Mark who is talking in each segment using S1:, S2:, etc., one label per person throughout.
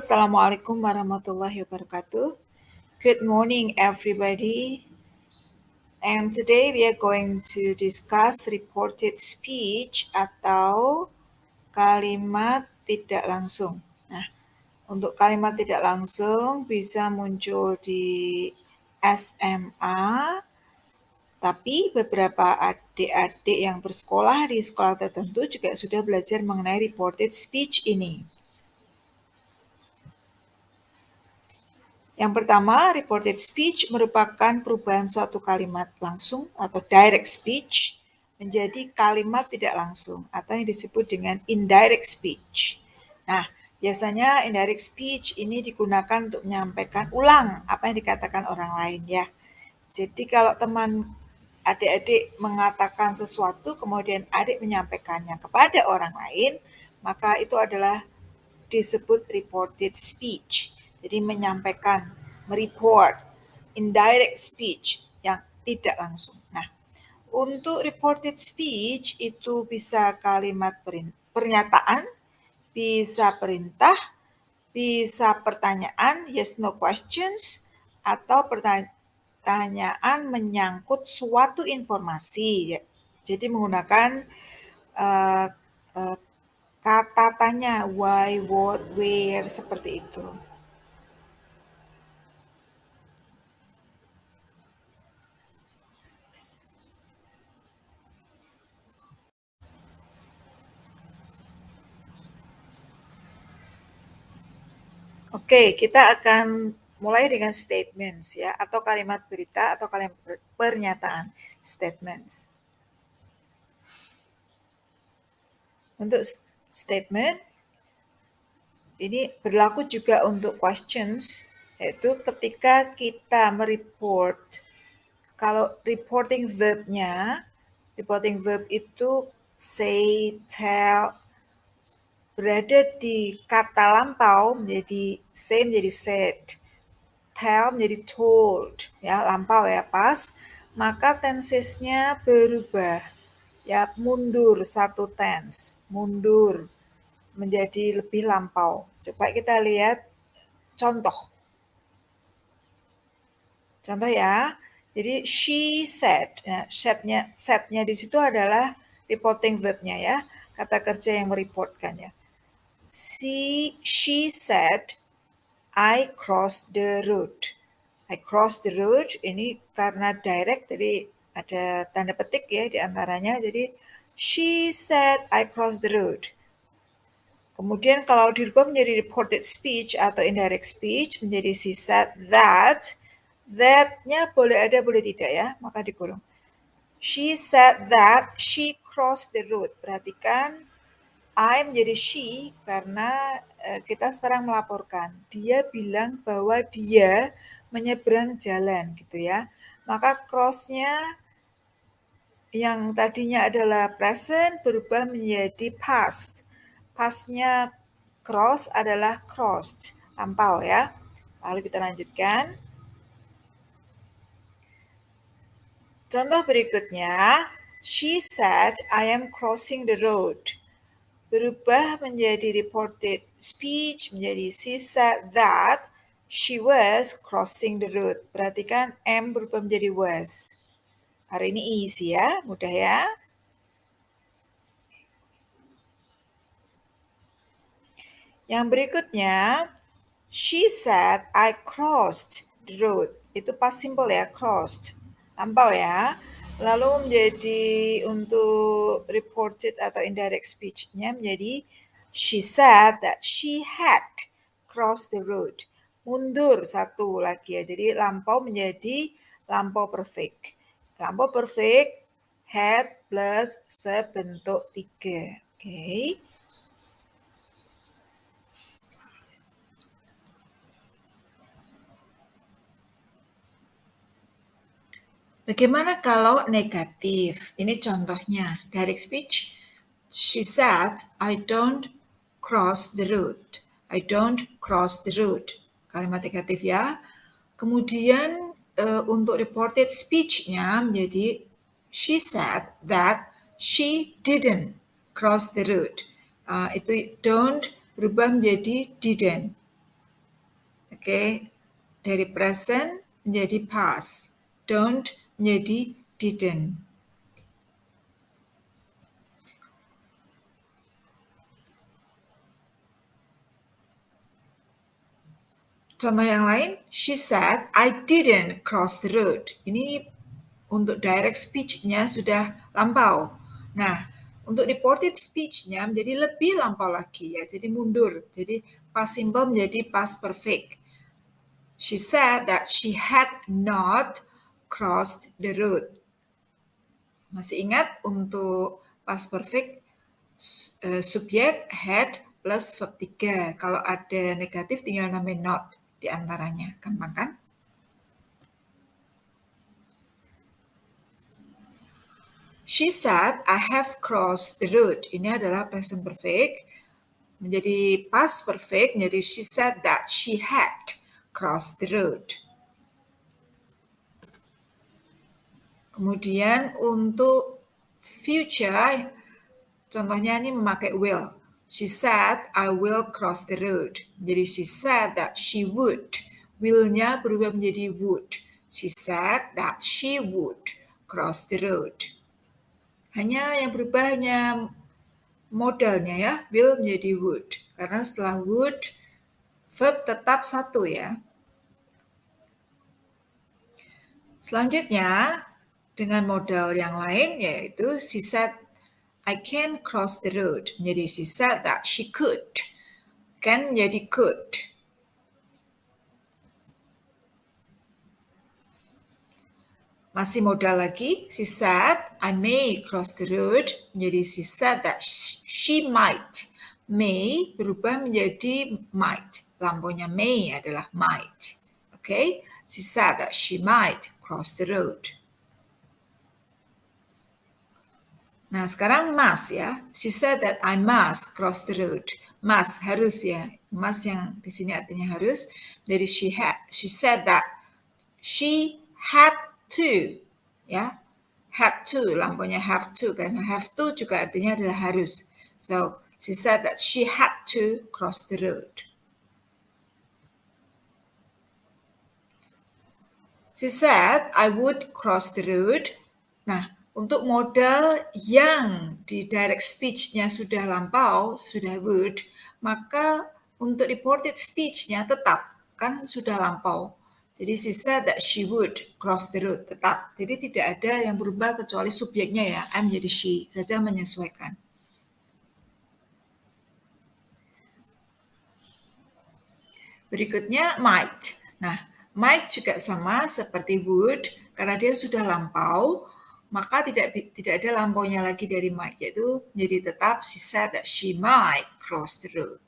S1: Assalamualaikum warahmatullahi wabarakatuh. Good morning, everybody. And today we are going to discuss reported speech atau kalimat tidak langsung. Nah, untuk kalimat tidak langsung bisa muncul di SMA, tapi beberapa adik-adik yang bersekolah di sekolah tertentu juga sudah belajar mengenai reported speech ini. Yang pertama, reported speech merupakan perubahan suatu kalimat langsung atau direct speech menjadi kalimat tidak langsung atau yang disebut dengan indirect speech. Nah, biasanya indirect speech ini digunakan untuk menyampaikan ulang apa yang dikatakan orang lain ya. Jadi kalau teman adik-adik mengatakan sesuatu kemudian adik menyampaikannya kepada orang lain, maka itu adalah disebut reported speech. Jadi menyampaikan, mereport, indirect speech yang tidak langsung. Nah, untuk reported speech itu bisa kalimat pernyataan, bisa perintah, bisa pertanyaan, yes no questions, atau pertanyaan menyangkut suatu informasi. Jadi menggunakan kata tanya, why, what, where, seperti itu. Oke, kita akan mulai dengan statements ya, atau kalimat berita atau kalimat pernyataan, statements. Untuk statement, ini berlaku juga untuk questions, yaitu ketika kita mereport, kalau reporting verb itu say, tell, berada di kata lampau menjadi say menjadi said, tell menjadi told, ya lampau ya pas, maka tensesnya berubah, ya mundur satu tense, mundur menjadi lebih lampau. Coba kita lihat contoh. Contoh ya. Jadi she said, nah, said-nya di situ adalah reporting verb-nya ya, kata kerja yang mereportkan ya. She said, I crossed the road. I crossed the road ini karena direct, jadi ada tanda petik ya di antaranya. Jadi she said I crossed the road. Kemudian kalau dirubah menjadi reported speech atau indirect speech menjadi she said that. That-nya boleh ada boleh tidak ya, maka dikurung. She said that she crossed the road. Perhatikan I menjadi she karena kita sekarang melaporkan. Dia bilang bahwa dia menyeberang jalan gitu ya. Maka cross-nya yang tadinya adalah present berubah menjadi past. Past-nya cross adalah crossed, lampau ya. Lalu kita lanjutkan. Contoh berikutnya, she said I am crossing the road. Berubah menjadi reported speech menjadi she said that she was crossing the road. Perhatikan am berubah menjadi was. Hari ini easy ya, mudah ya. Yang berikutnya, she said I crossed the road. Itu past simple ya, crossed. Lampau ya. Lalu menjadi untuk reported atau indirect speech-nya menjadi she said that she had crossed the road. Mundur satu lagi ya. Jadi lampau menjadi lampau perfect. Lampau perfect had plus verb bentuk 3. Oke. Bagaimana kalau negatif? Ini contohnya, direct speech. She said, I don't cross the road. I don't cross the road. Kalimat negatif ya. Kemudian untuk reported speech-nya menjadi she said that she didn't cross the road. Itu don't berubah menjadi didn't. Oke, dari present menjadi past. Don't menjadi didn't. Contoh yang lain, she said, I didn't cross the road. Ini untuk direct speech-nya sudah lampau. Nah, untuk reported speech-nya menjadi lebih lampau lagi ya, jadi mundur. Jadi past simple menjadi past perfect. She said that she had not crossed the road. Masih ingat untuk past perfect subjek had plus verb 3. Kalau ada negatif tinggal nambahin not di antaranya. Gampang kan? She said, I have crossed the road. Ini adalah present perfect. Menjadi past perfect, menjadi she said that she had crossed the road. Kemudian untuk future, contohnya ini memakai will. She said, I will cross the road. Jadi she said that she would. Will-nya berubah menjadi would. She said that she would cross the road. Hanya yang berubah hanya modalnya ya, will menjadi would. Karena setelah would, verb tetap satu ya. Selanjutnya, dengan modal yang lain yaitu she said, I can cross the road. Menjadi she said that she could. Can menjadi could. Masih modal lagi, she said, I may cross the road. Jadi she said that she might. May berubah menjadi might. Lampunya may adalah might. Okay? She said that she might cross the road. Nah, sekarang must ya. She said that I must cross the road. Must, harus ya. Must yang di sini artinya harus. Dari she said that she had to. Ya. Had to, lampunya have to. Karena have to juga artinya adalah harus. So, she said that she had to cross the road. She said, I would cross the road. Nah, untuk modal yang di direct speech-nya sudah lampau, sudah would, maka untuk reported speech-nya tetap, kan sudah lampau. Jadi she said that she would cross the road, tetap. Jadi tidak ada yang berubah kecuali subjeknya ya, I'm jadi she, saja menyesuaikan. Berikutnya might. Nah, might juga sama seperti would, karena dia sudah lampau, maka tidak ada lampaunya lagi dari might, yaitu jadi tetap she said that she might cross the road.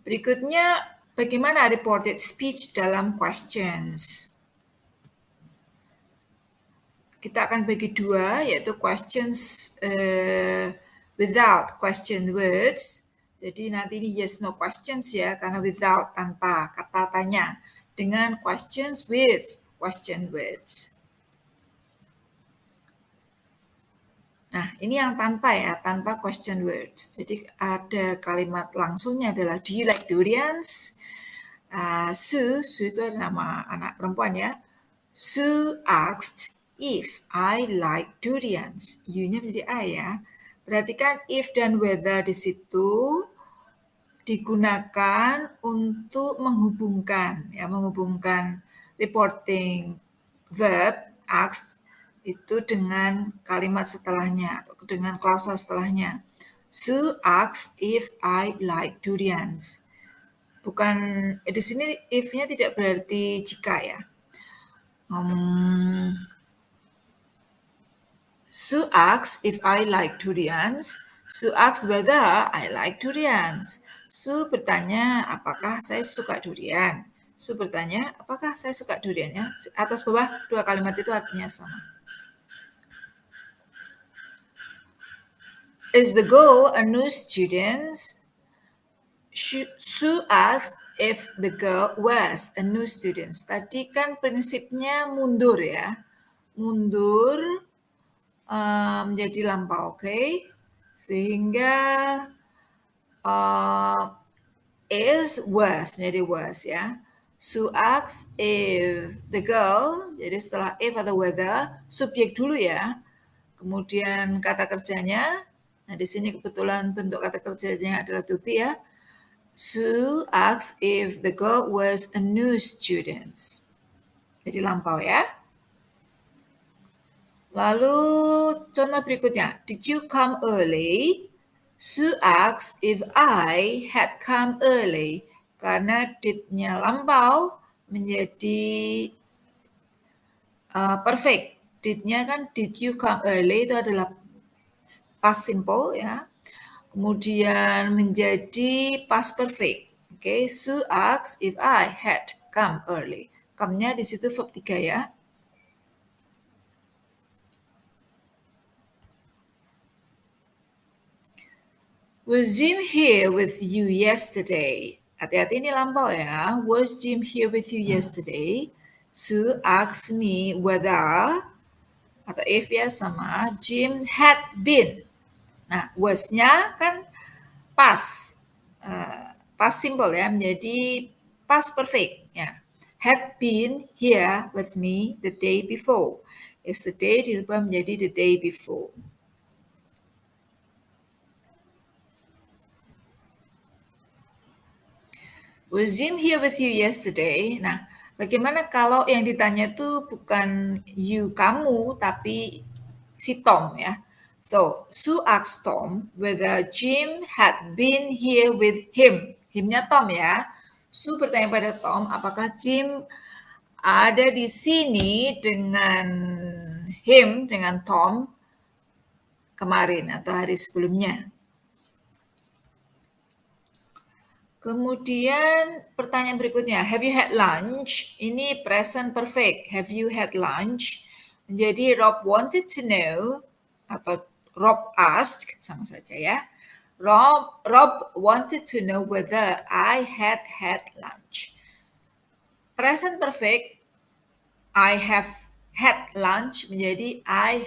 S1: Berikutnya, bagaimana reported speech dalam questions? Kita akan bagi dua, yaitu questions without question words. Jadi nanti ini yes no questions ya, karena without tanpa kata tanya. Dengan questions with question words. Nah, ini yang tanpa ya, tanpa question words. Jadi ada kalimat langsungnya adalah, do you like durians? Sue itu adalah nama anak perempuan ya. Sue asked if I like durians. You-nya menjadi I ya. Perhatikan if dan whether di situ digunakan untuk menghubungkan ya, menghubungkan reporting verb asked itu dengan kalimat setelahnya atau dengan klausa setelahnya. Sue asked if I like durians. Bukan di sini if-nya tidak berarti jika ya. Sue asks if I like durians. Sue asks whether I like durians. Sue bertanya apakah saya suka durian. Sue bertanya apakah saya suka durian ya. Atas bawah dua kalimat itu artinya sama. Is the girl a new student? Sue asked if the girl was a new student. Tadi kan prinsipnya mundur ya. Mundur menjadi lampau, oke? Sehingga is was menjadi was ya. Sue asks if the girl, jadi setelah if atau whether, subjek dulu ya. Kemudian kata kerjanya, nah di sini kebetulan bentuk kata kerjanya adalah to be ya. Sue asks if the girl was a new student. Jadi lampau ya. Lalu contoh berikutnya, did you come early? Sue asks if I had come early. Karena did-nya lampau menjadi perfect. Did-nya kan did you come early itu adalah past simple ya. Kemudian menjadi past perfect. Oke, Sue asks if I had come early. Come-nya di situ verb 3 ya. Was Jim here with you yesterday? Hati-hati ini lampau ya. Was Jim here with you yesterday? Sue asked me whether atau if ya sama Jim had been. Nah, was-nya kan past. Past simple ya, menjadi past perfect ya. Had been here with me the day before. Yesterday dirubah menjadi the day before. Was Jim here with you yesterday? Nah, bagaimana kalau yang ditanya itu bukan you, kamu, tapi si Tom ya. So, Sue asked Tom whether Jim had been here with him. Him-nya Tom ya. Sue bertanya pada Tom, apakah Jim ada di sini dengan him, dengan Tom kemarin atau hari sebelumnya. Kemudian pertanyaan berikutnya, have you had lunch? Ini present perfect. Have you had lunch? Menjadi Rob wanted to know atau Rob asked, sama saja ya. Rob wanted to know whether I had had lunch. Present perfect, I have had lunch menjadi I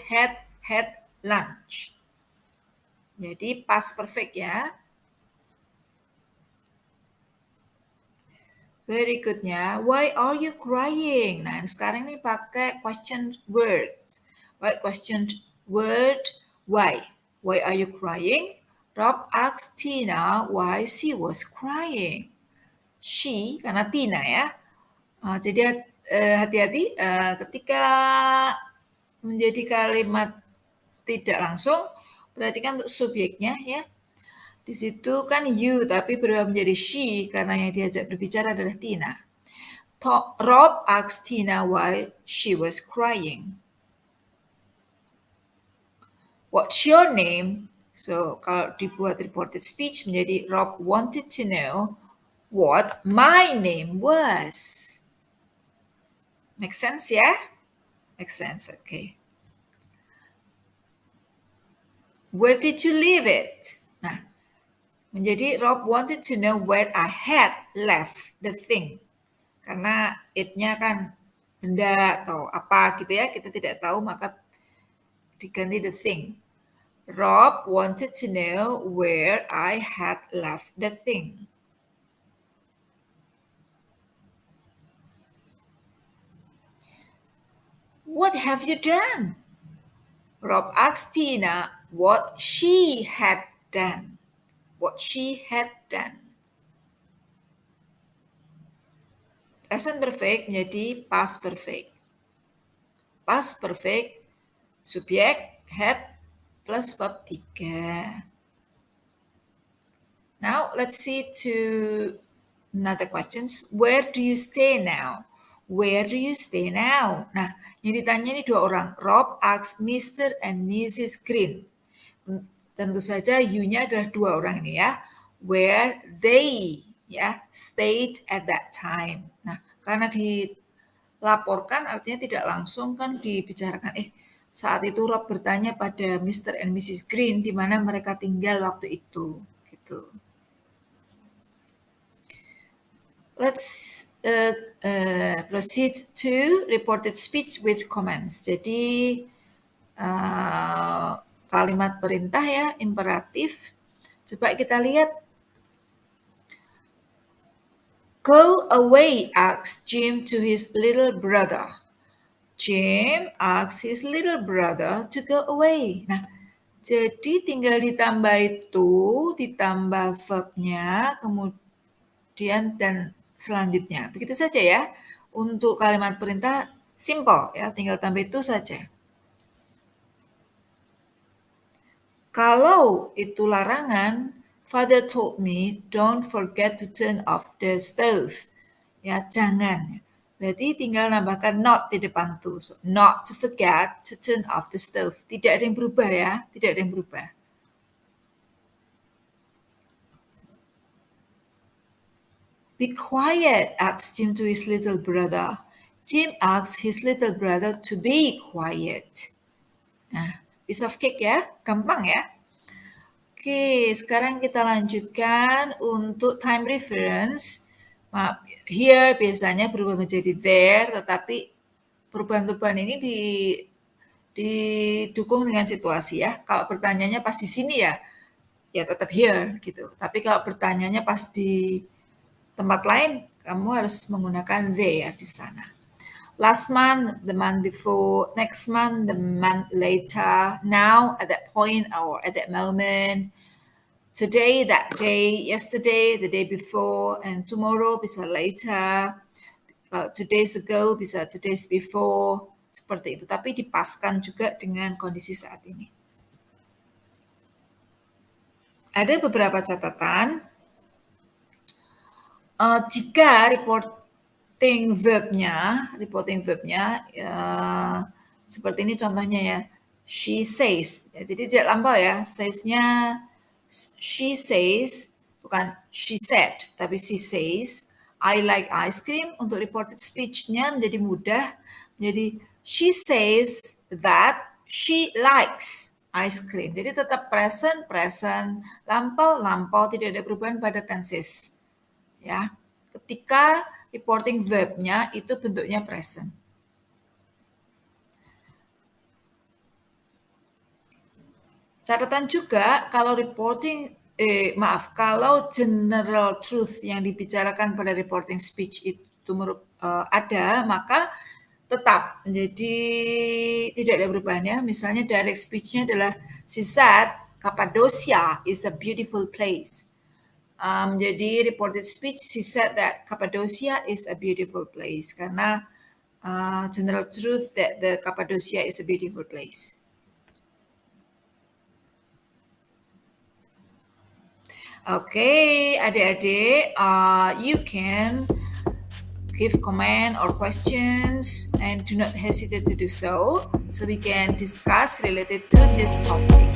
S1: had lunch. Jadi past perfect ya. Berikutnya, why are you crying? Nah, sekarang ini pakai question word. Right, question word, why? Why are you crying? Rob asked Tina why she was crying. She, karena Tina ya. Jadi hati-hati ketika menjadi kalimat tidak langsung, perhatikan untuk subjeknya ya. Di situ kan you, tapi berubah menjadi she karena yang diajak berbicara adalah Tina. Rob asked Tina why she was crying. What's your name? So, kalau dibuat reported speech menjadi Rob wanted to know what my name was. Make sense ya? Make sense, okay. Where did you leave it? Nah, menjadi Rob wanted to know where I had left the thing. Karena it-nya kan benda atau apa gitu ya, kita tidak tahu maka diganti the thing. Rob wanted to know where I had left the thing. What have you done? Rob asked Tina what she had done. What she had done. Present perfect menjadi past perfect. Past perfect, subjek, had, plus verb 3. Now, let's see to another questions. Where do you stay now? Where do you stay now? Nah, yang ditanya ini 2 orang. Rob asked Mr. and Mrs. Green. Tentu saja you-nya adalah 2 orang ini ya. Where they ya stayed at that time. Nah, karena dilaporkan artinya tidak langsung kan dibicarakan. Saat itu Rob bertanya pada Mr. and Mrs. Green di mana mereka tinggal waktu itu. Gitu. Let's proceed to reported speech with comments. Jadi kalimat perintah ya, imperatif. Coba kita lihat Go away, asks Jim to his little brother. Jim asks his little brother to go away. Nah, jadi tinggal ditambah itu, ditambah verbnya, kemudian dan selanjutnya. Begitu saja ya. Untuk kalimat perintah simple ya, tinggal tambah itu saja. Kalau itu larangan, Father told me, don't forget to turn off the stove. Ya, jangan. Berarti tinggal nambahkan not di depan tuh. So, not to forget to turn off the stove. Tidak ada yang berubah ya, tidak ada yang berubah. Be quiet, asked Jim to his little brother. Jim asked his little brother to be quiet. Nah, piece of cake ya, gampang ya. Oke, sekarang kita lanjutkan untuk time reference. Maaf, here biasanya berubah menjadi there, tetapi perubahan-perubahan ini didukung dengan situasi ya. Kalau pertanyaannya pas di sini ya tetap here gitu. Tapi kalau pertanyaannya pas di tempat lain, kamu harus menggunakan there di sana. Last month, the month before, next month, the month later, now, at that point or at that moment, today, that day, yesterday, the day before, and tomorrow bisa later, 2 days ago bisa 2 days before, seperti itu. Tapi dipaskan juga dengan kondisi saat ini. Ada beberapa catatan. Jika reporting verbnya seperti ini contohnya ya, she says. Ya, jadi tidak lampau ya, says-nya she says, bukan she said, tapi she says, I like ice cream. Untuk reported speech-nya menjadi mudah, jadi she says that she likes ice cream. Jadi tetap present, lampau, tidak ada perubahan pada tenses. Ya, ketika reporting verb-nya itu bentuknya present. Catatan juga kalau kalau general truth yang dibicarakan pada reporting speech itu ada, maka tetap menjadi tidak ada perubahannya. Misalnya direct speech-nya adalah she said Cappadocia is a beautiful place. Jadi reported speech, she said that Cappadocia is a beautiful place karena general truth that the Cappadocia is a beautiful place. Okay, adik-adik, you can give comment or questions and do not hesitate to do so we can discuss related to this topic.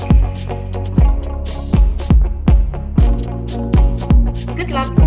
S1: Good luck.